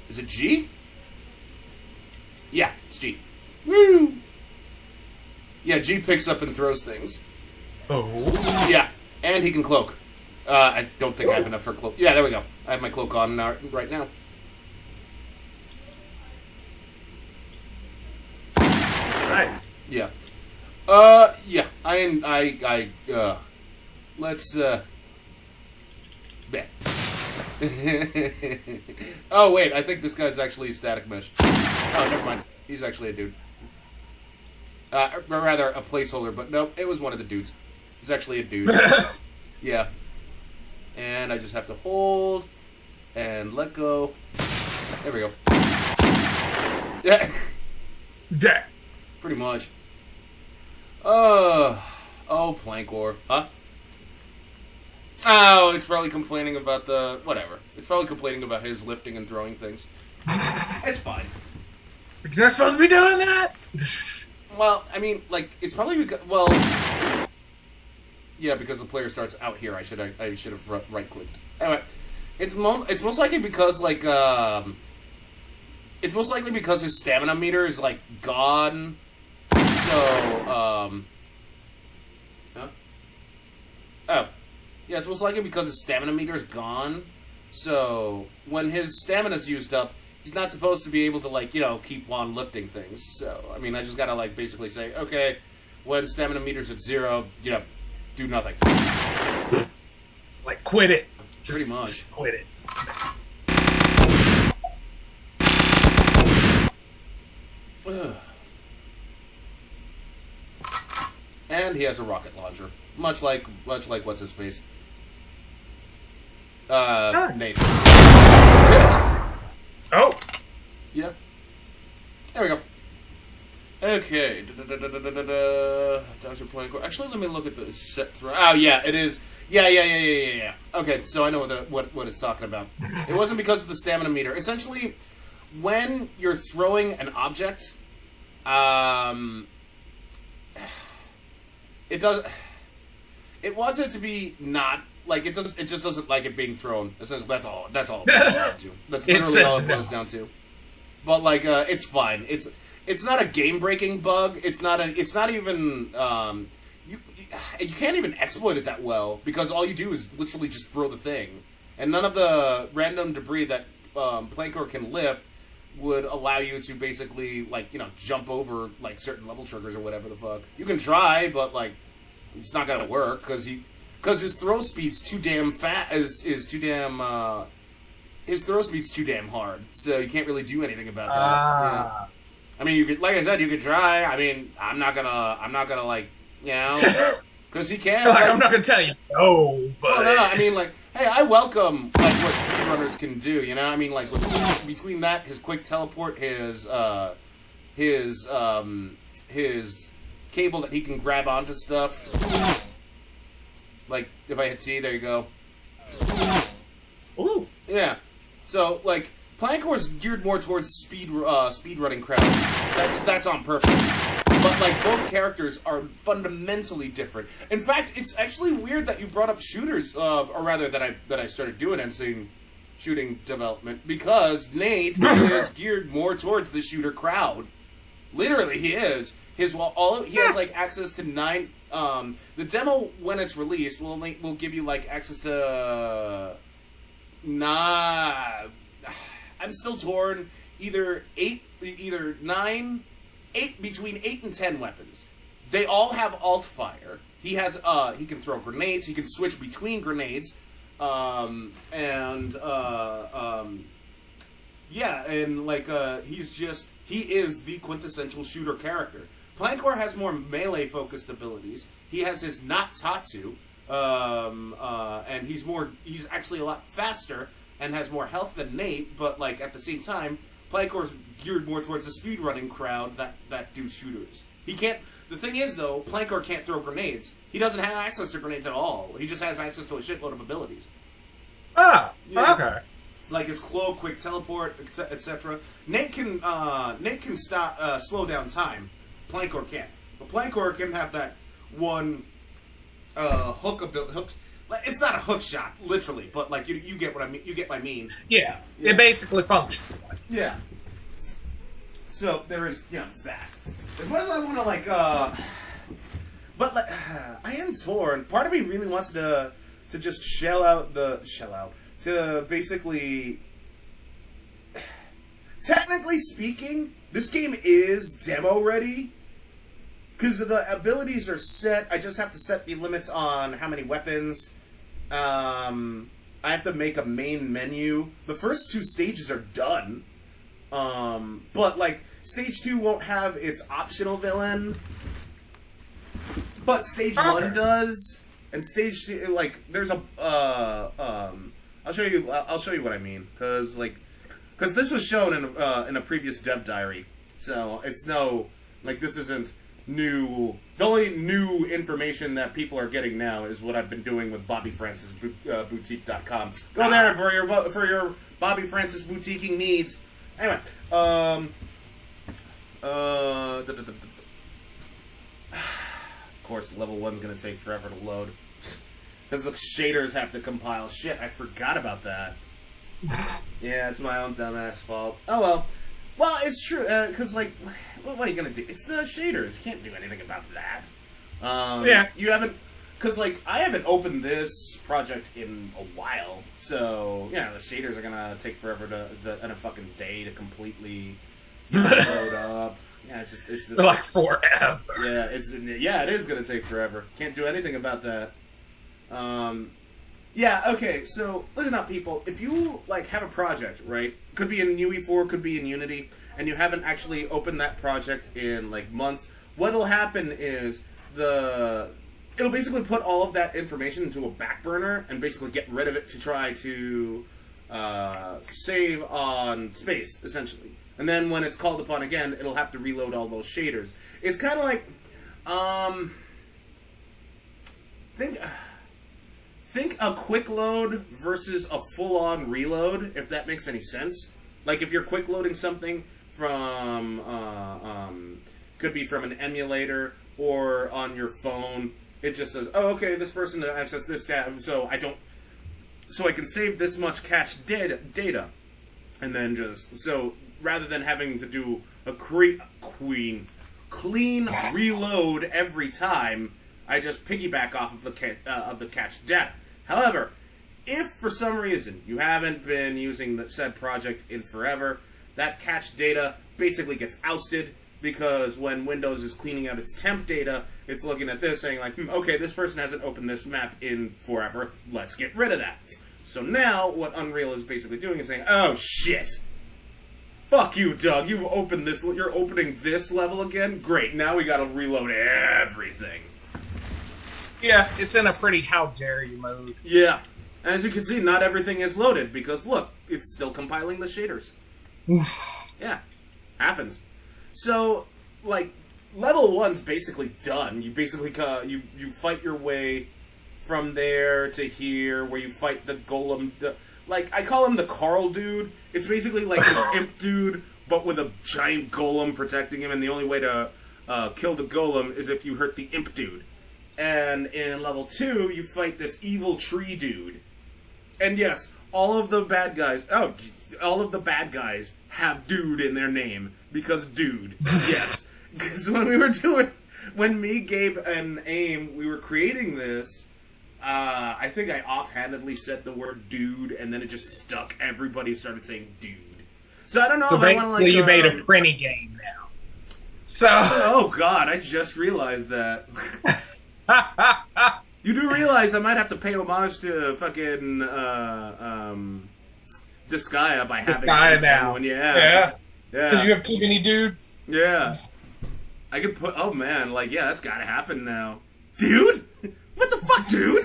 Is it G? Yeah, it's G. Woo! Yeah, G picks up and throws things. Oh. Yeah, and he can cloak. I don't think I have enough for cloak. Yeah, there we go. I have my cloak on now, right now. Nice. Yeah. Yeah. Let's, bet. Oh, wait, I think this guy's actually Static Mesh. Oh, never mind. He's actually a dude. Or rather, a placeholder, but no, it was one of the dudes. He's actually a dude. Yeah. And I just have to hold and let go. There we go. Yeah. Pretty much. Oh, Plankor. Huh? Oh, it's probably complaining about whatever. It's probably complaining about his lifting and throwing things. It's fine. So you're not supposed to be doing that? Well, I mean, like, it's probably because, well... Yeah, because the player starts out here. I should have right-clicked. Anyway, it's most likely because, like, it's most likely because his stamina meter is, like, gone. So, Huh? Oh. Yeah, it's most likely because his stamina meter is gone. So, when his stamina's used up, he's not supposed to be able to, like, keep on lifting things. So, I mean, I just gotta, like, basically say, okay, when stamina meter's at 0, do nothing. Like, quit it. Pretty much. Just quit it. And he has a rocket launcher. Much like what's his face? Nathan. Oh. Yeah. There we go. Okay. Dr. Plankor. Actually, let me look at the set throw. Oh, yeah, it is. Yeah. Okay, so I know what it's talking about. It wasn't because of the stamina meter. Essentially, when you're throwing an object, it does. It wants it to be not like it does. It just doesn't like it being thrown. Essentially, that's all. That's all it boils down to. That's literally all it boils down to. But like, it's fine. It's not a game breaking bug. It's not even. You can't even exploit it that well because all you do is literally just throw the thing, and none of the random debris that Plankor can lift would allow you to basically like jump over like certain level triggers or whatever the fuck. You can try, but like it's not gonna work because his throw speed's too damn fat. Is too damn. His throw speed's too damn hard, so you can't really do anything about that. Yeah. I mean, you could, like I said, you could try. I mean, I'm not gonna like, because he can. Like, I'm not gonna tell you no, but no. I mean, like, hey, I welcome like what speedrunners can do. I mean, like between that, his quick teleport, his cable that he can grab onto stuff. Like, if I hit T, there you go. Ooh. Yeah. So, like, Plankor's geared more towards speedrunning crowd. That's on purpose. But like both characters are fundamentally different. In fact, it's actually weird that you brought up shooters, or rather that I started doing and seeing shooting development, because Nate is geared more towards the shooter crowd. Literally, he is. He has like access to 9. The demo when it's released will give you like access to I'm still torn. Either 9, 8 between 8 and 10 weapons. They all have alt fire. He can throw grenades. He can switch between grenades. He is the quintessential shooter character. Plankor has more melee-focused abilities. He has his not Tatsu, and he's actually a lot faster and has more health than Nate, but like at the same time, Plankor's geared more towards the speedrunning crowd that do shooters. The thing is, though, Plankor can't throw grenades. He doesn't have access to grenades at all. He just has access to a shitload of abilities. Okay. Like his cloak, quick teleport, etc. Nate can slow down time. Plankor can't. But Plankor can have that one hook. It's not a hook shot, literally, but like you get what I mean. You get what I mean. Yeah. It basically functions. Yeah. So there is that. As much as I want to but like I am torn. Part of me really wants to just shell out to basically. Technically speaking, this game is demo ready. Because the abilities are set, I just have to set the limits on how many weapons. I have to make a main menu. The first 2 stages are done. But, like, Stage 2 won't have its optional villain. But Stage 1 does. And Stage 2, like, there's a, I'll show you what I mean. Because this was shown in a previous dev diary. So, it's this isn't new. The only new information that people are getting now is what I've been doing with BobbyFrancisBoutique.com. Go there for your Bobby Francis boutiquing needs. Anyway, of course, level 1's gonna take forever to load because the shaders have to compile. Shit, I forgot about that. Yeah, it's my own dumbass fault. Oh well. Well, it's true, because, like, what are you going to do? It's the shaders. You can't do anything about that. Yeah. You haven't, because, like, I haven't opened this project in a while, so, the shaders are going to take forever in a fucking day to completely load up. Yeah, it's just like forever. Yeah, it is going to take forever. Can't do anything about that. Yeah, okay, so listen up, people. If you, have a project, right? Could be in UE4, could be in Unity, and you haven't actually opened that project in, months, what'll happen is it'll basically put all of that information into a back burner and basically get rid of it to try to save on space, essentially. And then when it's called upon again, it'll have to reload all those shaders. It's kind of like, think a quick load versus a full-on reload, if that makes any sense. Like, if you're quick loading something from, could be from an emulator or on your phone, it just says, oh, okay, this person accessed this tab, so I can save this much cached data. And then so rather than having to do a clean reload every time, I just piggyback off of the cached data. However, if for some reason you haven't been using the said project in forever, that cached data basically gets ousted because when Windows is cleaning out its temp data, it's looking at this saying okay, this person hasn't opened this map in forever, let's get rid of that. So now what Unreal is basically doing is saying, oh shit, fuck you, Doug, you're opening this level again? Great, now we gotta reload everything. Yeah, it's in a pretty how dare you mode. Yeah. As you can see, not everything is loaded because, look, it's still compiling the shaders. Yeah. Happens. So, level 1's basically done. You basically, you fight your way from there to here where you fight the golem. I call him the Carl dude. It's basically like this imp dude, but with a giant golem protecting him, and the only way to kill the golem is if you hurt the imp dude. And in level 2, you fight this evil tree dude. And yes, all of the bad guys have dude in their name. Because dude. Yes. Because when me, Gabe, and AIM, we were creating this, I think I offhandedly said the word dude, and then it just stuck. Everybody started saying dude. So I don't know if I want to, like... you made a printy game now. So... Oh, God, I just realized that. You do realize I might have to pay homage to fucking Disgaea by having Disgaea now. One. Yeah. Because you have too many dudes. Yeah. I could put... Oh, man. Like, yeah, that's gotta happen now. Dude? What the fuck, dude?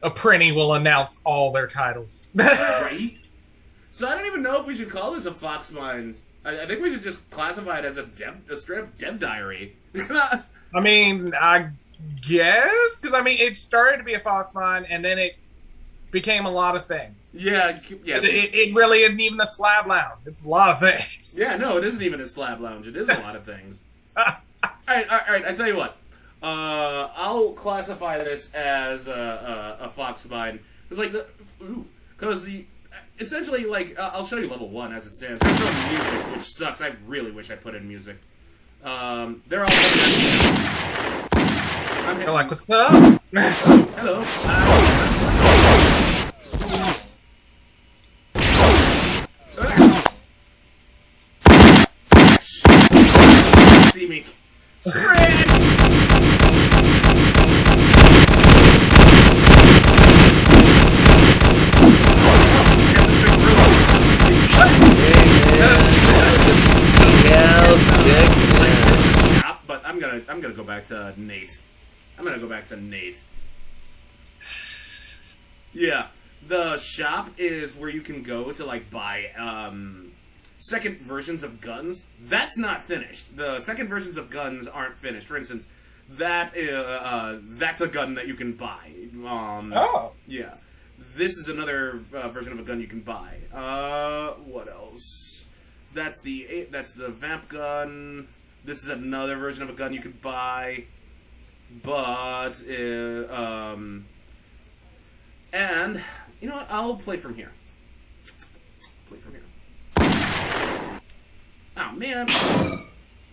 A printy will announce all their titles. Right? So I don't even know if we should call this a Fox Mines. I think we should just classify it as a straight up dev diary. I mean, I guess, because I mean, it started to be a Fox Mine, and then it became a lot of things. Yeah. It really isn't even a slab lounge. It's a lot of things. Yeah, no, it isn't even a slab lounge. It is a lot of things. All right. I tell you what. I'll classify this as a Fox Mine because essentially, like, I'll show you level 1 as it stands. There's no music, which sucks. I really wish I put in music. They're all... They're like, what's up? Hello. See me. Sprint! But I'm gonna go back to Nate. Yeah, the shop is where you can go to, like, buy second versions of guns. That's not finished. The second versions of guns aren't finished. For instance, that's a gun that you can buy. Yeah. This is another version of a gun you can buy. What else? That's the vamp gun. This is another version of a gun you can buy. But and you know what? I'll play from here. Oh man.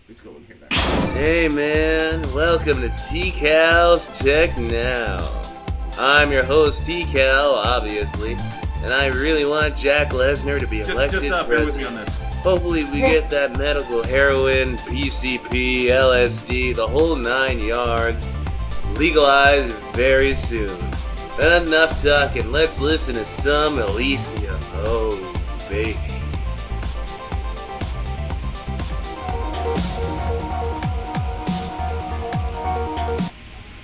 Let's go in here back. Hey man, welcome to T-Cal's Tech Now. I'm your host T-Cal, obviously, and I really want Jack Lesnar to be elected just bear with me president. on this. Hopefully we get that medical heroin, PCP, LSD, the whole 9 yards, legalized very soon. But enough talking, let's listen to some Elysium. Oh, baby.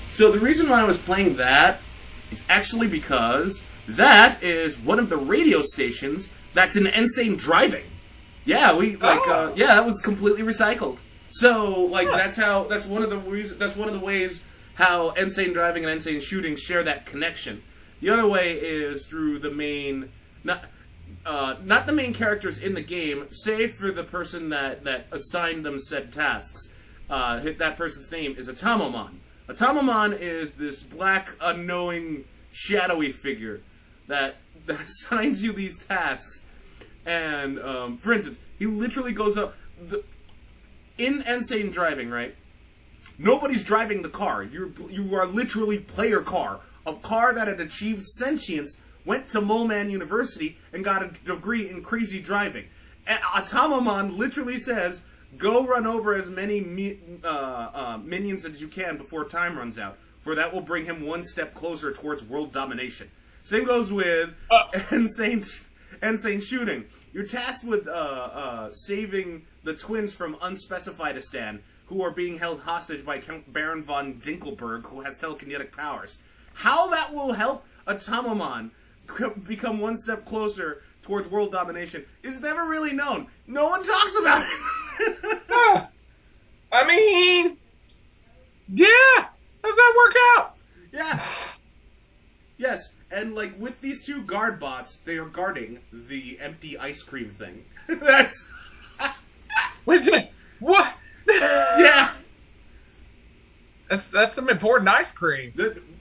So the reason why I was playing that is actually because that is one of the radio stations that's in Insane Driving. Yeah, that was completely recycled. So, like, that's one of the ways how Insane Driving and Insane Shooting share that connection. The other way is through the main, not the main characters in the game, save for the person that assigned them said tasks. That person's name is Atomomon. Atomomon is this black, unknowing, shadowy figure that assigns you these tasks. And, for instance, he literally goes up... in Insane Driving, right? Nobody's driving the car. You are literally player car. A car that had achieved sentience, went to Mole Man University, and got a degree in crazy driving. And Atomomon literally says, go run over as many minions as you can before time runs out, for that will bring him one step closer towards world domination. Same goes with Insane Shooting. You're tasked with saving the twins from Unspecifiedistan, who are being held hostage by Count Baron von Dinkelberg, who has telekinetic powers. How that will help Atomomon become one step closer towards world domination is never really known. No one talks about it. I mean, yeah. How's that work out? Yeah. Yes, and like with these two guard bots, they are guarding the empty ice cream thing. That's Wait a minute. What? Yeah. That's some important ice cream.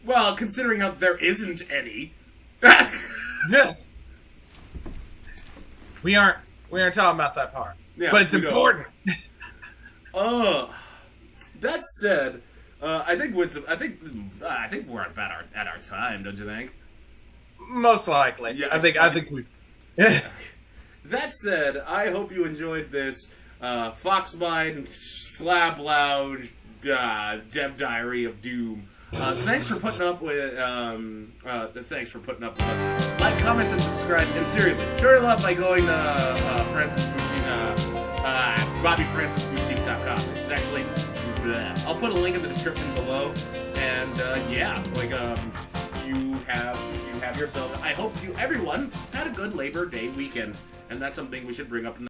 Well, considering how there isn't any. Yeah. We aren't talking about that part. Yeah, but it's we don't. important. That said, I think we're about at our time, don't you think? Most likely. Yeah, I think we. Yeah. That said, I hope you enjoyed this Foxmine Slab Lounge Dev Diary of Doom. Thanks for putting up with us. Like, comment, and subscribe. And seriously, show your love by going to Francis Boutique, BobbyFrancisBoutique.com. It's actually, I'll put a link in the description below. And you have yourself. I hope everyone had a good Labor Day weekend, and that's something we should bring up in the